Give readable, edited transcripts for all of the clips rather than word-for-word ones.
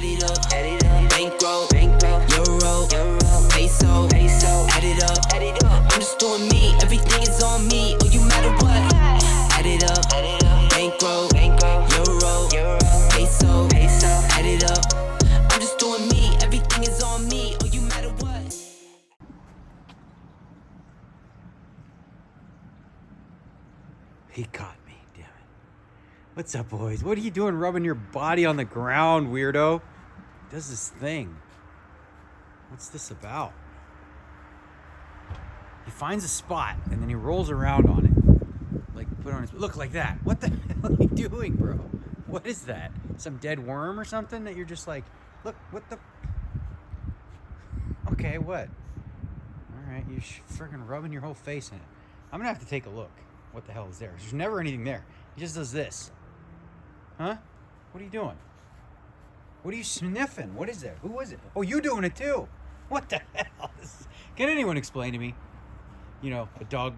Add it up, bankroll, euro, peso, add it up, I'm just doing me, everything is on me, oh you matter what, add it up, bankroll, euro, peso, add it up, I'm just doing me, everything is on me, oh you matter what. He caught me, damn it. What's up, boys? What are you doing rubbing your body on the ground, weirdo? He does this thing. What's this about? He finds a spot and then he rolls around on it. Like, put on his... Look, like that. What the hell are you doing, bro? What is that? Some dead worm or something that you're just like... Look, what the... Okay, what? Alright, you're freaking rubbing your whole face in it. I'm gonna have to take a look. What the hell is there? There's never anything there. He just does this. Huh? What are you doing? What are you sniffing? What is that? Who is it? Oh, you doing it too? What the hell? Can anyone explain to me, you know, a dog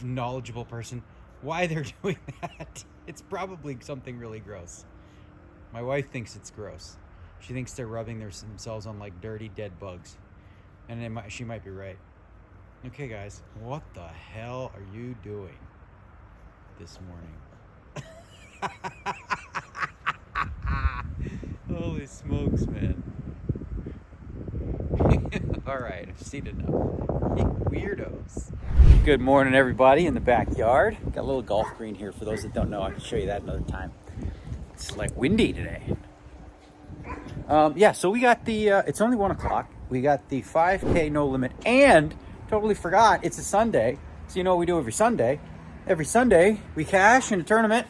knowledgeable person, why they're doing that? It's probably something really gross. My wife thinks it's gross. She thinks they're rubbing themselves on like dirty dead bugs. And she might be right. Okay, guys, what the hell are you doing this morning? Holy smokes, man. All right, I've seen enough. Weirdos. Good morning, everybody in the backyard. Got a little golf green here. For those that don't know, I can show you that another time. It's like windy today. Yeah, so we got the, it's only 1 o'clock. We got the 5K no limit, and totally forgot, it's a Sunday. So you know what we do every Sunday? Every Sunday, we cash in a tournament,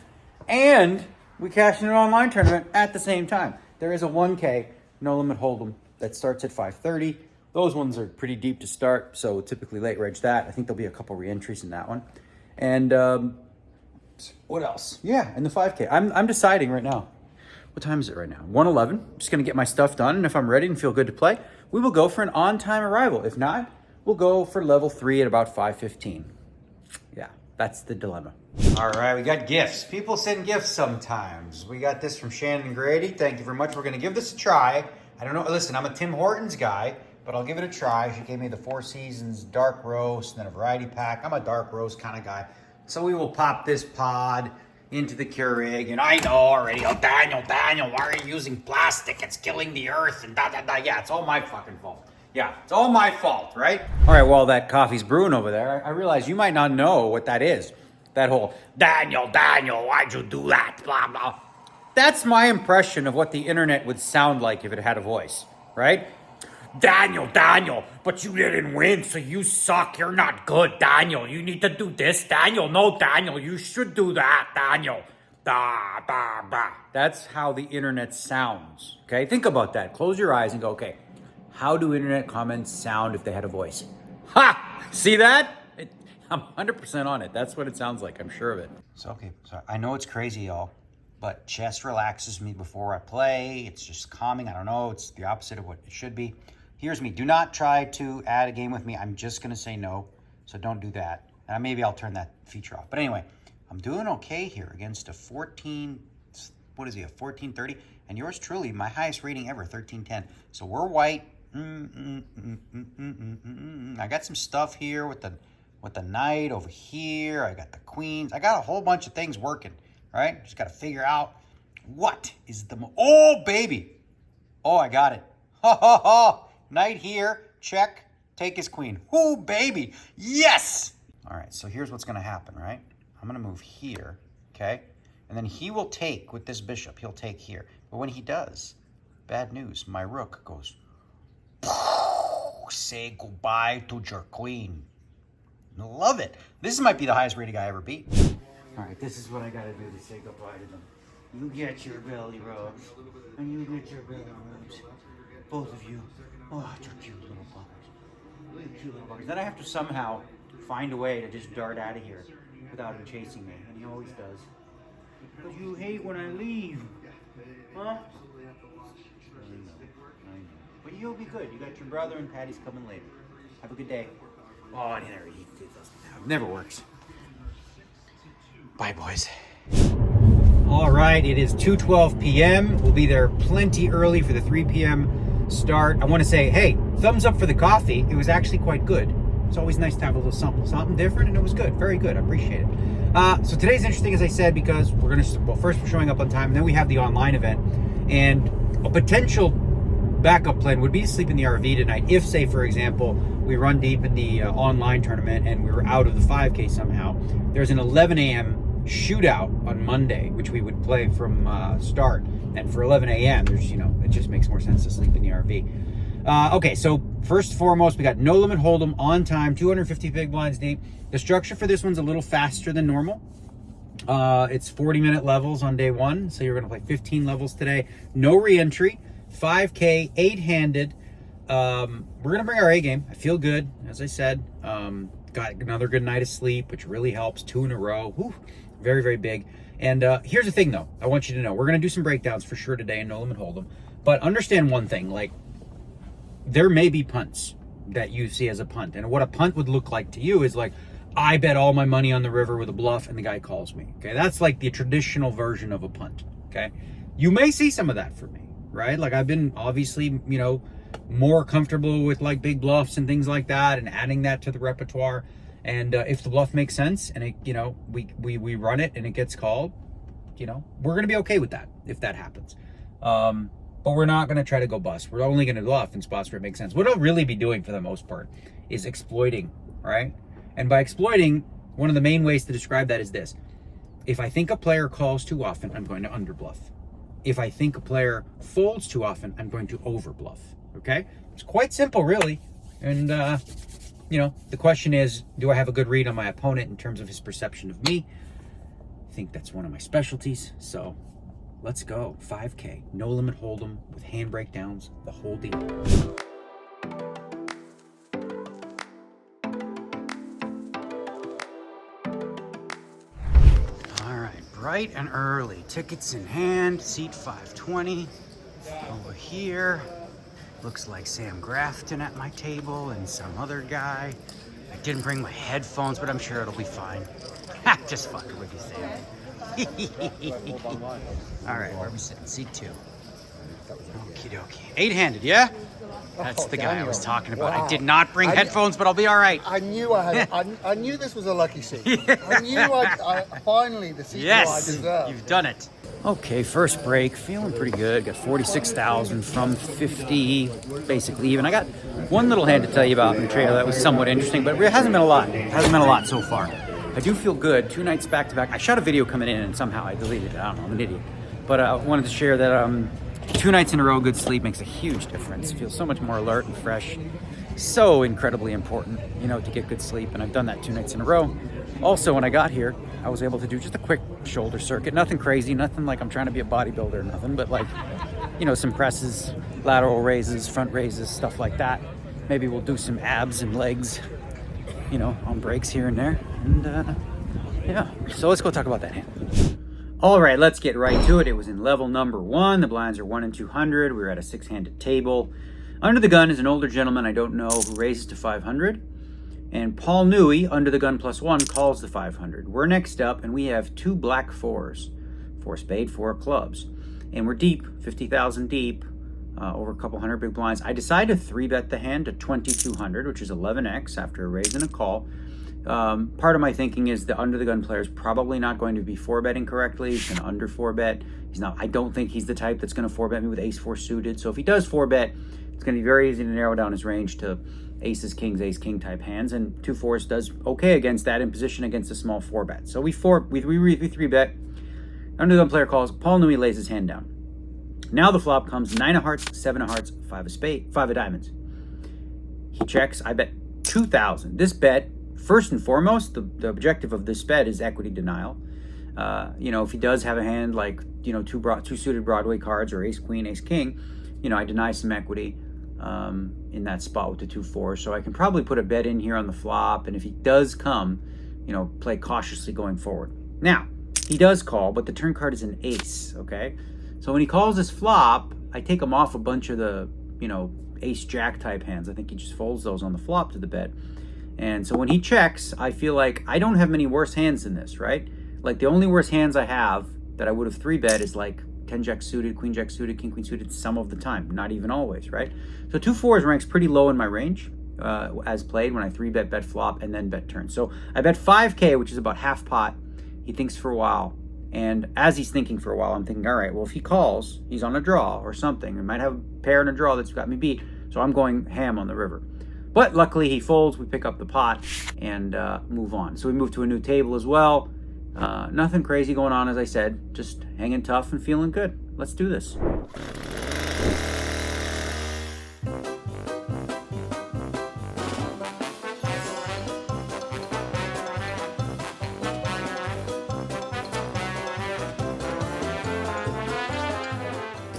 and we cash in an online tournament at the same time. There is a 1K no limit hold'em that starts at 5:30. Those ones are pretty deep to start, so typically late reg that. I think there'll be a couple re-entries in that one. And what else? Yeah, and the 5K. I'm deciding right now. What time is it right now? 1:11. Just gonna get my stuff done, and if I'm ready and feel good to play, we will go for an on-time arrival. If not, we'll go for level 3 at about 5:15. Yeah, that's the dilemma. All right, we got gifts. People send gifts sometimes. We got this from Shannon Grady. Thank you very much. We're gonna give this a try. I don't know, listen, I'm a Tim Hortons guy, but I'll give it a try. She gave me the 4 Seasons dark roast and then a variety pack. I'm a dark roast kind of guy. So we will pop this pod into the Keurig, and I know already, oh, Daniel, why are you using plastic? It's killing the earth, and da-da-da. Yeah, it's all my fucking fault. Yeah, it's all my fault, right? All right, while that coffee's brewing over there, I realize you might not know what that is. That whole, Daniel, why'd you do that, blah, blah. That's my impression of what the internet would sound like if it had a voice, right? Daniel, but you didn't win, so you suck. You're not good, Daniel. You need to do this, Daniel. No, Daniel, you should do that, Daniel. Da, da, da. That's how the internet sounds, okay? Think about that. Close your eyes and go, okay, how do internet comments sound if they had a voice? Ha! See that? I'm 100% on it. That's what it sounds like. I'm sure of it. So, okay, so I know it's crazy, y'all, but chess relaxes me before I play. It's just calming. I don't know. It's the opposite of what it should be. Here's me. Do not try to add a game with me. I'm just going to say no, so don't do that. Maybe I'll turn that feature off. But anyway, I'm doing okay here against a 14, what is he, a 1430? And yours truly, my highest rating ever, 1310. So we're white. I got some stuff here with the knight over here. I got the queens. I got a whole bunch of things working, right? Just got to figure out what is the... Oh, baby. Oh, I got it. Ha, ha, ha. Knight here, check, take his queen. Ooh, baby, yes! All right, so here's what's gonna happen, right? I'm gonna move here, okay? And then he will take with this bishop, he'll take here. But when he does, bad news, my rook goes, say goodbye to your queen. Love it. This might be the highest rated guy I ever beat. All right, this is what I gotta do to say goodbye to them. You get your belly rubs, and you get your belly rubs. Both of you. Oh, you're cute little buggers. You're cute little buggers. Then I have to somehow find a way to just dart out of here without him chasing me. And he always does. But you hate when I leave. Huh? I know. But you'll be good. You got your brother and Patty's coming later. Have a good day. Oh, he never works. Bye, boys. All right, it is 2:12 p.m. We'll be there plenty early for the 3 p.m. start. I want to say, hey, thumbs up for the coffee. It was actually quite good. It's always nice to have a little something different, and it was good. Very good. I appreciate it. So today's interesting, as I said, because we're going to, well, first we're showing up on time, and then we have the online event. And a potential backup plan would be to sleep in the RV tonight if, say, for example, we run deep in the online tournament and we were out of the 5K somehow. There's an 11 a.m. shootout on Monday, which we would play from start. And for 11 a.m., there's, it just makes more sense to sleep in the RV. Okay, so first and foremost, we got no limit hold'em on time, 250 big blinds deep. The structure for this one's a little faster than normal. It's 40-minute levels on day one, so you're going to play 15 levels today. No re-entry, 5K, 8-handed. We're going to bring our A game. I feel good, as I said. Got another good night of sleep, which really helps. 2 in a row. Whew, very, very big. And here's the thing, though. I want you to know. We're going to do some breakdowns for sure today in No Limit Hold'em. But understand one thing. Like, there may be punts that you see as a punt. And what a punt would look like to you is like, I bet all my money on the river with a bluff and the guy calls me. Okay, that's like the traditional version of a punt. Okay, you may see some of that for me, right? Like I've been obviously, more comfortable with like big bluffs and things like that and adding that to the repertoire. And if the bluff makes sense and it, we run it and it gets called, we're going to be okay with that if that happens. But we're not going to try to go bust. We're only going to bluff in spots where it makes sense. What I'll really be doing for the most part is exploiting, right? And by exploiting, one of the main ways to describe that is this. If I think a player calls too often, I'm going to underbluff. If I think a player folds too often, I'm going to overbluff, okay? It's quite simple, really. And, the question is, do I have a good read on my opponent in terms of his perception of me? I think that's one of my specialties, so let's go. 5K, no limit hold'em with hand breakdowns, the whole deal. All right, bright and early. Tickets in hand, seat 520. Over here, looks like Sam Grafton at my table and some other guy. I didn't bring my headphones, but I'm sure it'll be fine. Just fucking with you, Sam. All right, where are we sitting? Seat 2. Okie dokie. 8-handed, yeah? That's the guy I was talking about. Wow. I did not bring headphones, but I'll be all right. I knew I knew this was a lucky seat. I knew I finally the seat I deserved. Yes, you've done it. Okay, first break, feeling pretty good. Got 46,000 from 50, basically even. I got one little hand to tell you about in the trailer that was somewhat interesting, but it hasn't been a lot. It hasn't been a lot so far. I do feel good. 2 nights back to back. I shot a video coming in and somehow I deleted it. I don't know, I'm an idiot. But I wanted to share that 2 nights in a row, good sleep makes a huge difference. Feel so much more alert and fresh. So incredibly important, to get good sleep. And I've done that 2 nights in a row. Also, when I got here, I was able to do just a quick shoulder circuit. Nothing crazy, nothing like I'm trying to be a bodybuilder or nothing, but like, some presses, lateral raises, front raises, stuff like that. Maybe we'll do some abs and legs, on breaks here and there. And yeah, so let's go talk about that hand. All right, let's get right to it. It was in level number 1. The blinds are 1 in 200. We were at a 6-handed table. Under the gun is an older gentleman I don't know who raises to 500. And Paul Newey, under the gun +1, calls the 500. We're next up, and we have 2 black 4s. 4 spade, 4 clubs. And we're deep, 50,000 deep, over a couple hundred big blinds. I decided to 3-bet the hand to 2,200, which is 11x after a raise and a call. Part of my thinking is the under the gun player is probably not going to be 4-betting correctly. He's going to under 4-bet. I don't think he's the type that's going to 4-bet me with ace-4 suited. So if he does 4-bet, it's going to be very easy to narrow down his range to aces, kings, ace-king type hands. And 2 4s does okay against that in position against a small 4-bet. So we 3-bet. Under the gun player calls. Paul Newey lays his hand down. Now the flop comes 9 of hearts, 7 of hearts, 5 of spade, 5 of diamonds. He checks. I bet 2,000. This bet, first and foremost, the objective of this bet is equity denial. If he does have a hand like, 2 suited Broadway cards or ace queen, ace king, I deny some equity in that spot with the 2 4s. So I can probably put a bet in here on the flop. And if he does come, play cautiously going forward. Now, he does call, but the turn card is an ace, okay? So when he calls this flop, I take him off a bunch of the, ace-jack type hands. I think he just folds those on the flop to the bet. And so when he checks, I feel like I don't have many worse hands than this, right? Like the only worse hands I have that I would have 3-bet is like 10 jack suited, queen jack suited, king queen suited some of the time, not even always, right? So 2-4s ranks pretty low in my range as played when I 3-bet, bet flop, and then bet turn. So I bet 5K, which is about half pot. He thinks for a while. And as he's thinking for a while, I'm thinking, all right, well, if he calls, he's on a draw or something. He might have a pair and a draw that's got me beat. So I'm going ham on the river. But luckily he folds, we pick up the pot and move on. So we move to a new table as well. Nothing crazy going on, as I said. Just hanging tough and feeling good. Let's do this.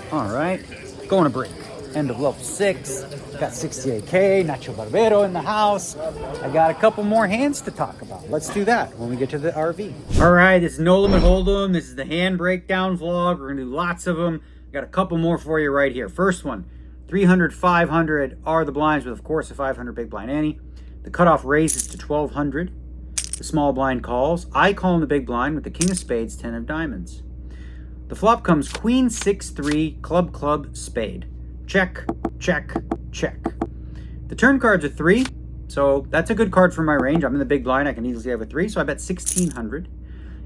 All right, going to break. End of level 6. Got 68K, Nacho Barbero in the house. I got a couple more hands to talk about. Let's do that when we get to the RV. All right, this is No Limit Hold'em. This is the hand breakdown vlog. We're gonna do lots of them. Got a couple more for you right here. First one, 300, 500 are the blinds with, of course, a 500 big blind ante. The cutoff raises to 1200. The small blind calls. I call in the big blind with the king of spades, 10 of diamonds. The flop comes queen, 6-3, club, club, spade. Check, check, check. The turn cards are 3, so that's a good card for my range. I'm in the big blind, I can easily have a 3, so I bet 1600.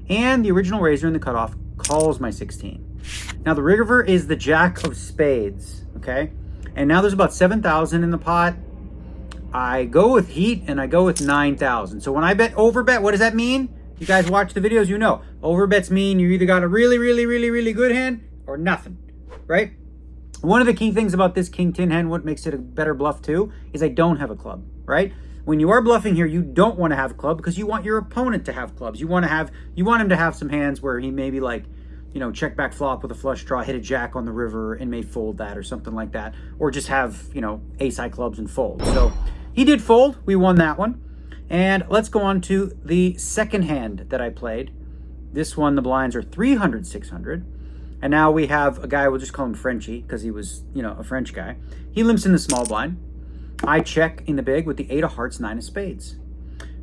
And the original raiser in the cutoff calls my 16. Now the river is the jack of spades, okay? And now there's about 7,000 in the pot. I go with heat and I go with 9,000. So when I bet overbet, what does that mean? You guys watch the videos, you know. Overbets mean you either got a really, really, really, really good hand or nothing, right? One of the key things about this king 10 hand, what makes it a better bluff too, is I don't have a club, right? When you are bluffing here, you don't want to have a club because you want your opponent to have clubs. You want him to have some hands where he maybe like, you know, check back flop with a flush draw, hit a jack on the river and may fold that or something like that. Or just have, you know, ace-high clubs and fold. So he did fold. We won that one. And let's go on to the second hand that I played. This one, the blinds are 300, 600. And now we have a guy, we'll just call him Frenchie, because he was, you know, a French guy. He limps in the small blind. I check in the big with the 8 of hearts, 9 of spades.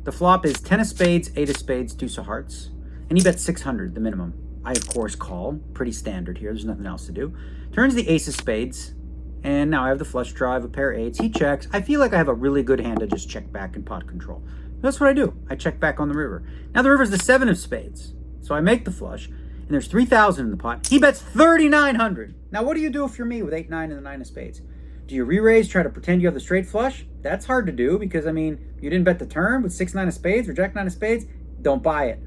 The flop is 10 of spades, 8 of spades, deuce of hearts. And he bets 600, the minimum. I, of course, call. Pretty standard here. There's nothing else to do. Turns the ace of spades. And now I have the flush draw. I have a pair of 8s. He checks. I feel like I have a really good hand to just check back and pot control. That's what I do. I check back on the river. Now the river is the 7 of spades. So I make the flush. And there's 3,000 in the pot. He bets 3,900. Now what do you do if you're me with 8, 9, and the 9 of spades? Do you re-raise, try to pretend you have the straight flush? That's hard to do because, I mean, you didn't bet the turn with 6, 9 of spades or jack 9 of spades. Don't buy it.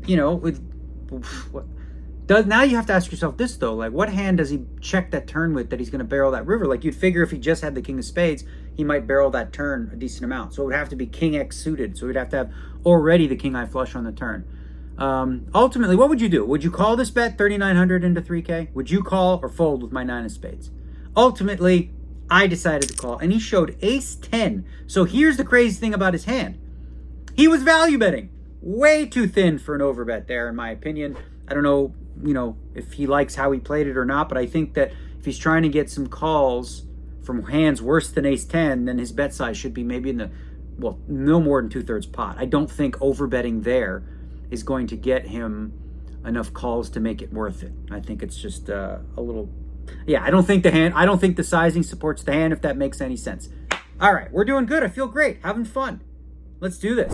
You know, now you have to ask yourself this, though. Like, what hand does he check that turn with that he's going to barrel that river? Like, you'd figure if he just had the king of spades, he might barrel that turn a decent amount. So it would have to be king X suited. So we'd have to have already the king I flush on the turn. Ultimately, what would you do? Would you call this bet 3,900 into 3K? Would you call or fold with my 9 of spades? Ultimately, I decided to call, and he showed ace 10. So here's the crazy thing about his hand. He was value betting. Way too thin for an overbet there, in my opinion. I don't know, you know, if he likes how he played it or not, but I think that if he's trying to get some calls from hands worse than ace 10, then his bet size should be maybe in the, well, no more than 2/3 pot. I don't think overbetting there is going to get him enough calls to make it worth it. I think it's just a little, yeah, I don't think the sizing supports the hand, if that makes any sense. All right, we're doing good. I feel great, having fun. Let's do this.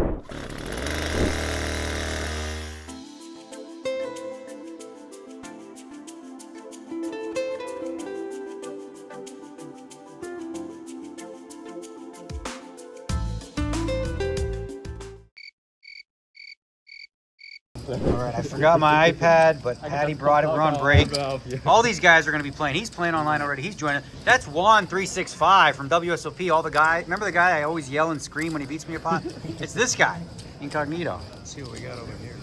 All right, I forgot my iPad, but Patty brought it. We're on break. All these guys are going to be playing. He's playing online already. He's joining. That's Juan365 from WSOP. All the guy. Remember the guy I always yell and scream when he beats me a pot? It's this guy, Incognito. Let's see what we got over here.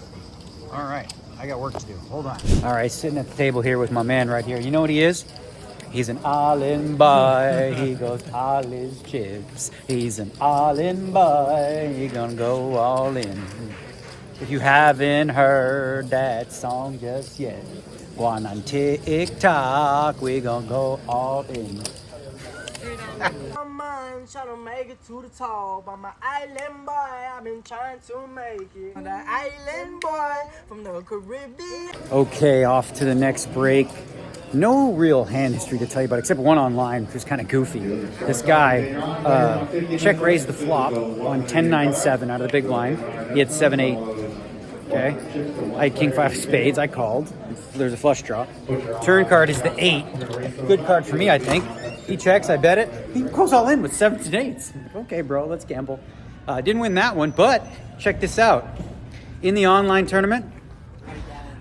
All right, I got work to do. Hold on. All right, sitting at the table here with my man right here. You know what he is? He's an all-in boy. He goes all his chips. He's an all-in boy. He gonna go all in. If you haven't heard that song just yet, go on TikTok, we gonna go all in. trying to make it to the top. I'm an island boy, I've been trying to make it. I'm the island boy from the Caribbean. Okay, off to the next break. No real hand history to tell you about, except one online, which was kind of goofy. This guy check raised the flop on 10-9-7 out of the big blind. He had 7-8. Okay, I had king 5 spades. I called. There's a flush draw. Turn card is the 8. Good card for me, I think. He checks. I bet it. He goes all in with 7s and 8s. Okay, bro, let's gamble. Didn't win that one, but check this out. In the online tournament,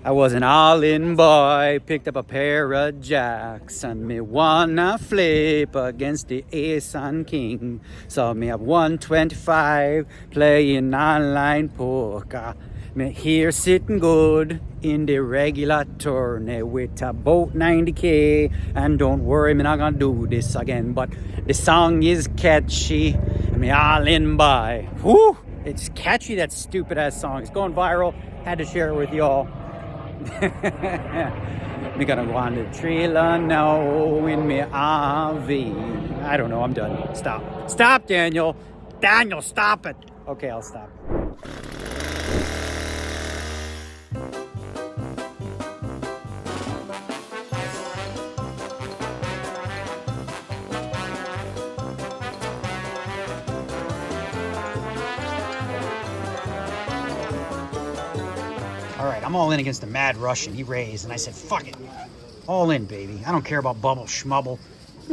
I was an all-in boy, picked up a pair of jacks, and me wanna flip against the ace and king. Saw me at 125, playing online poker. Me here sitting good in the regular tourney with about 90K. And don't worry, me not gonna do this again, but the song is catchy, me all-in boy. Whew, it's catchy, that stupid-ass song. It's going viral, had to share it with y'all. Me gonna go on the trailer now in me RV. I don't know, I'm done. Stop, Daniel. Daniel, stop it. Okay, I'll stop. All right, I'm all in against the mad Russian. He raised, and I said, fuck it. All in, baby. I don't care about bubble schmubble.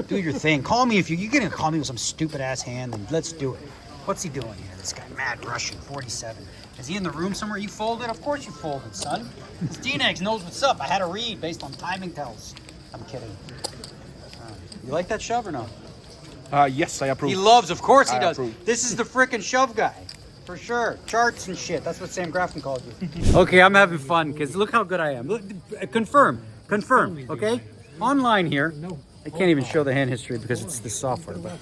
Do your thing. Call me if you're going to call me with some stupid-ass hand, then let's do it. What's he doing here, this guy? Mad Russian, 47. Is he in the room somewhere? You folded? Of course you folded, son. This DNegs knows what's up. I had a read based on timing tells. I'm kidding. You like that shove or no? Yes, I approve. He loves, of course he I does. approve. This is the frickin' shove guy. For sure. Charts and shit. That's what Sam Grafton called you. Okay, I'm having fun because look how good I am. Look, confirm, okay? Online here. I can't even show the hand history because it's the software, but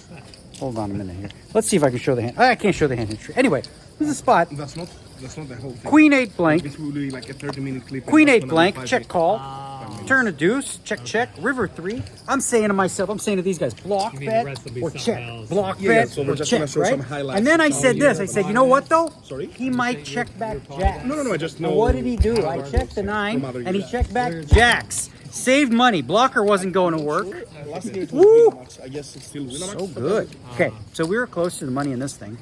hold on a minute here. Let's see if I can show the hand. I can't show the hand history. Anyway, this is a spot. That's not the whole thing. Queen 8 blank. This will be like a 30-minute clip. Queen 8 blank. Check call. Turn a deuce. Check. River 3. I'm saying to myself, I'm saying to these guys, block bet or check. Block bet so or we're just gonna check, show some right? highlights. And then I said this. I said, you know what though? Sorry? He might check back jacks. No, I just Now, know. what did he do? I checked the 9 and he checked back jacks. Saved money. Blocker wasn't going to work. Last year it Woo! was Winamax. I guess it's still Winamax. So good. Okay, so we were close to the money in this thing.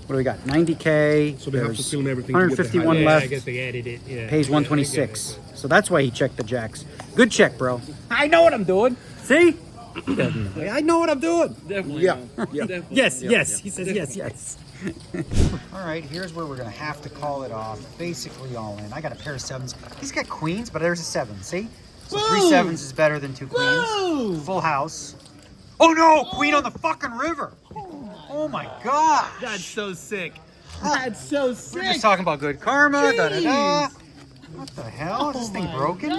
What do we got? 90K. So they have to There's film everything to get the 151 highlights. left. I guess they added it. Yeah. Pays 126. So that's why he checked the jacks. Good check, bro. I know what I'm doing. See? I know what I'm doing. Definitely. Yeah. Yes. He says yes. All right, here's where we're going to have to call it off. Basically all in. I got a pair of 7s. He's got queens, but there's a 7. See? So 3 7s is better than 2 queens. Full house. Oh no! Queen on the fucking river. Oh my god. That's so sick. That's so We're sick. just talking about good karma. Da-da-da. What the hell? Is this thing broken?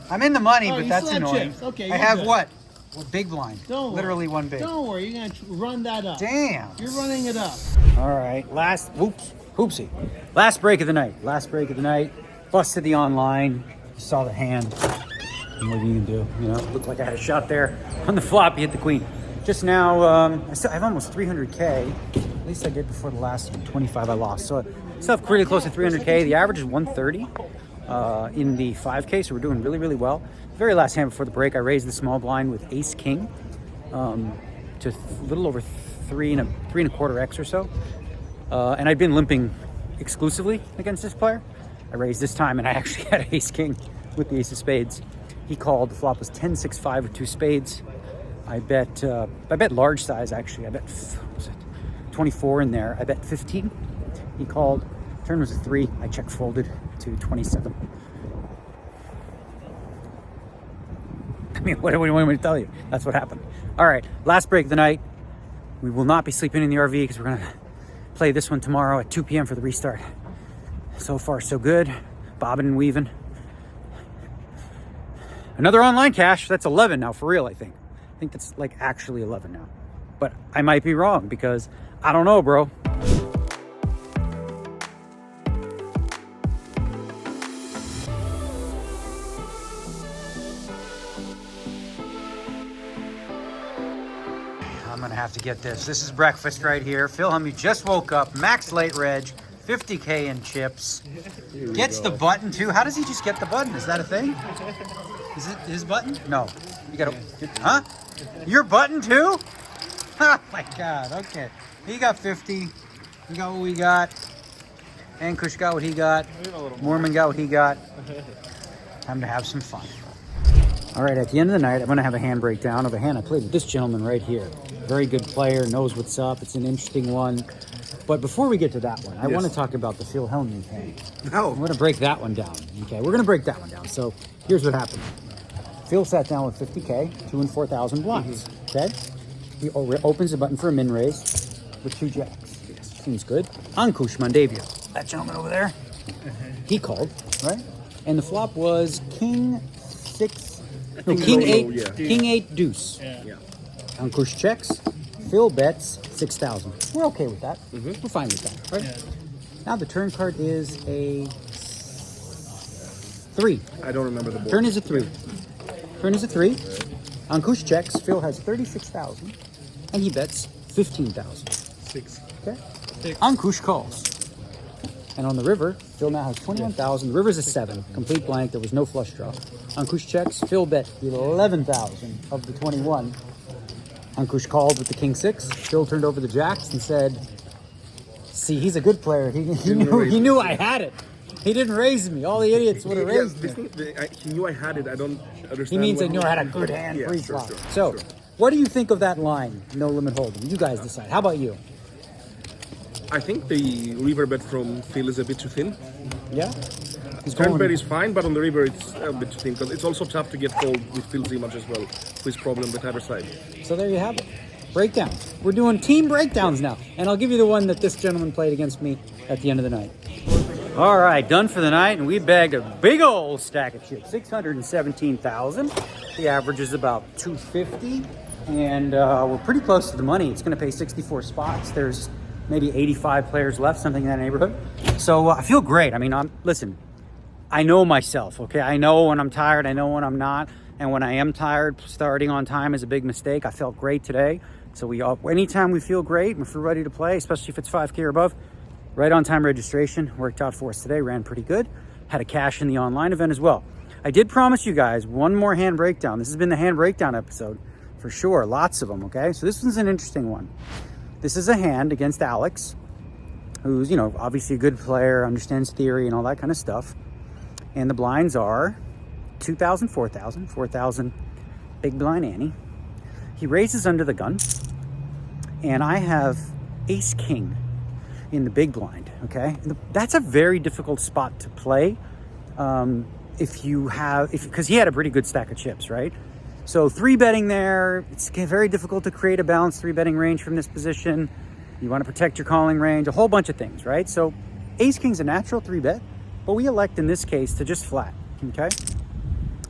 I'm in the money, but you that's still have annoying. chips. Okay, I you're have good. what? Well, big blind. Don't worry. Literally one big. Don't worry, you're gonna run that up. Damn. You're running it up. All right. Hoopsie. Last break of the night. Busted the online. You saw the hand. And what are you gonna do? You know, looked like I had a shot there on the flop. He hit the queen. Just now, I have almost 300K. At least I did before the last 25 I lost. So I still have pretty close to 300K. The average is 130 in the 5K, so we're doing really, really well. Very last hand before the break, I raised the small blind with Ace King to a little over 3.25x or so. And I'd been limping exclusively against this player. I raised this time, and I actually had Ace King with the Ace of Spades. He called. The flop was 10-6-5 with 2 spades. I bet large size actually. I bet 24 in there. I bet 15. He called. Turn was a 3. I check folded to 27. I mean, what do we want me to tell you? That's what happened. All right, last break of the night. We will not be sleeping in the RV because we're gonna play this one tomorrow at 2 p.m. for the restart. So far, so good. Bobbing and weaving. Another online cash. That's 11 now, for real, I think. I think that's like actually 11 now. But I might be wrong because I don't know, bro. I'm gonna have to get this. This is breakfast right here. Phil, you just woke up. Max late reg, 50K in chips. Gets the button too. How does he just get the button? Is that a thing? Is it his button? No. You gotta, huh? Your button too? Oh my God, okay. He got 50. We got what we got. Ankush got what he got. Mormon got what he got. Time to have some fun. All right, at the end of the night, I'm going to have a hand breakdown of a hand I played with this gentleman right here. Very good player, knows what's up. It's an interesting one. But before we get to that one, I want to talk about the Phil Hellmuth hand. Oh. I'm going to break that one down. Okay, we're going to break that one down. So here's what happened. Phil sat down with 50K, 2 and 4,000 blinds. Okay? He opens the button for a min raise with 2 jacks. Seems good. Ankush Mandavia, that gentleman over there, he called, right? And the flop was King 8 deuce. Yeah. Ankush checks. Phil bets 6,000. We're okay with that. We're fine with that, right? Yeah. Now the turn card is a 3. I don't remember the board. Turn is a 3. Turn is a 3. Ankush checks. Phil has 36,000, and he bets 15,000. 6. Okay. Ankush calls. And on the river, Phil now has 21,000. The river's a 7. Complete blank. There was no flush draw. Ankush checks. Phil bet 11,000 of the 21. Ankush called with the King 6. Phil turned over the jacks and said, see, he's a good player. He knew I had it. He didn't raise me. All the idiots would have raised me. He knew I had it. I don't understand. He means I knew I had a good hand Yeah, pre-flop. sure. So, what do you think of that line, no limit hold'em? You guys decide. How about you? I think the river bet from Phil is a bit too thin. Yeah? He's Turn going- bet is fine, but on the river it's a bit too thin because it's also tough to get called with Phil's image as well, who is problem with either side. So there you have it. Breakdowns. We're doing team breakdowns now. And I'll give you the one that this gentleman played against me at the end of the night. All right, done for the night, and we bagged a big old stack of chips, 617,000. The average is about 250, and we're pretty close to the money. It's going to pay 64 spots. There's maybe 85 players left, something in that neighborhood. So I feel great. I mean, listen, I know myself, okay? I know when I'm tired, I know when I'm not, and when I am tired, starting on time is a big mistake. I felt great today. So anytime we feel great, if we're ready to play, especially if it's 5K or above, right on time registration worked out for us today, ran pretty good. Had a cash in the online event as well. I did promise you guys one more hand breakdown. This has been the hand breakdown episode for sure. Lots of them, okay? So this one's an interesting one. This is a hand against Alex, who's, obviously a good player, understands theory and all that kind of stuff. And the blinds are 2,000, 4,000, 4,000, big blind Annie. He raises under the gun, and I have ace king in the big blind, okay? That's a very difficult spot to play because he had a pretty good stack of chips, right? So 3-betting there, it's very difficult to create a balanced 3-betting range from this position. You want to protect your calling range, a whole bunch of things, right? So ace king's a natural 3-bet, but we elect in this case to just flat, okay?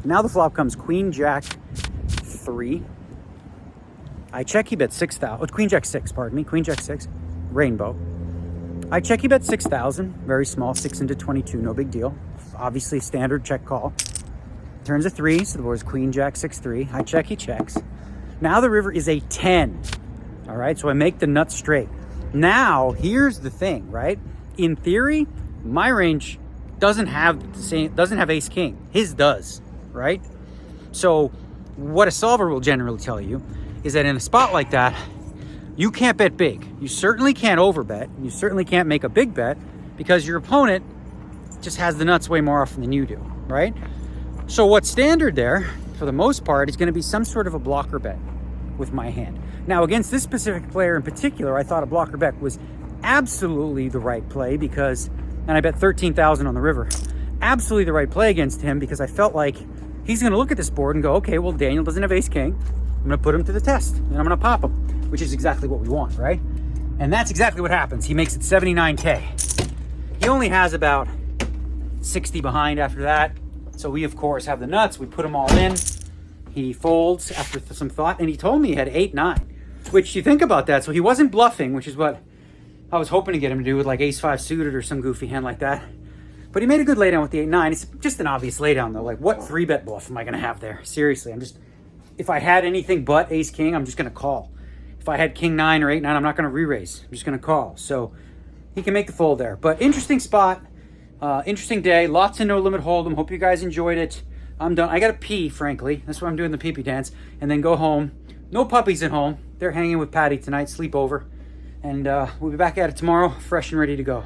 Now the flop comes queen jack 3. I check, he bet 6,000. Queen jack 6, pardon me. Queen jack 6, rainbow. I check, he bet 6,000. Very small, 6 into 22, no big deal. Obviously standard check call. Turns a 3, so the board is queen jack 6-3. I check, he checks. Now the river is a 10. All right, so I make the nut straight. Now here's the thing, right? In theory, my range doesn't have ace king. His does, right? So what a solver will generally tell you is that in a spot like that, you can't bet big. You certainly can't overbet. You certainly can't make a big bet because your opponent just has the nuts way more often than you do, right? So what's standard there, for the most part, is going to be some sort of a blocker bet with my hand. Now, against this specific player in particular, I thought a blocker bet was absolutely the right play because, and I bet 13,000 on the river, absolutely the right play against him because I felt like he's going to look at this board and go, okay, well, Daniel doesn't have ace king. I'm going to put him to the test and I'm going to pop him, which is exactly what we want, right? And that's exactly what happens. He makes it 79K. He only has about 60 behind after that. So we, of course, have the nuts. We put them all in. He folds after some thought, and he told me he had 8-9, which you think about that. So he wasn't bluffing, which is what I was hoping to get him to do with like ace-5 suited or some goofy hand like that. But he made a good laydown with the 8-9. It's just an obvious laydown, though. Like, what 3-bet bluff am I going to have there? Seriously, if I had anything but ace-king, I'm just going to call. If I had king 9 or 8-9, I'm not going to re-raise. I'm just going to call. So he can make the fold there. But interesting spot. Interesting day. Lots of no limit hold'em. Hope you guys enjoyed it. I'm done. I got to pee, frankly. That's why I'm doing the pee-pee dance. And then go home. No puppies at home. They're hanging with Patty tonight. Sleep over. And we'll be back at it tomorrow, fresh and ready to go.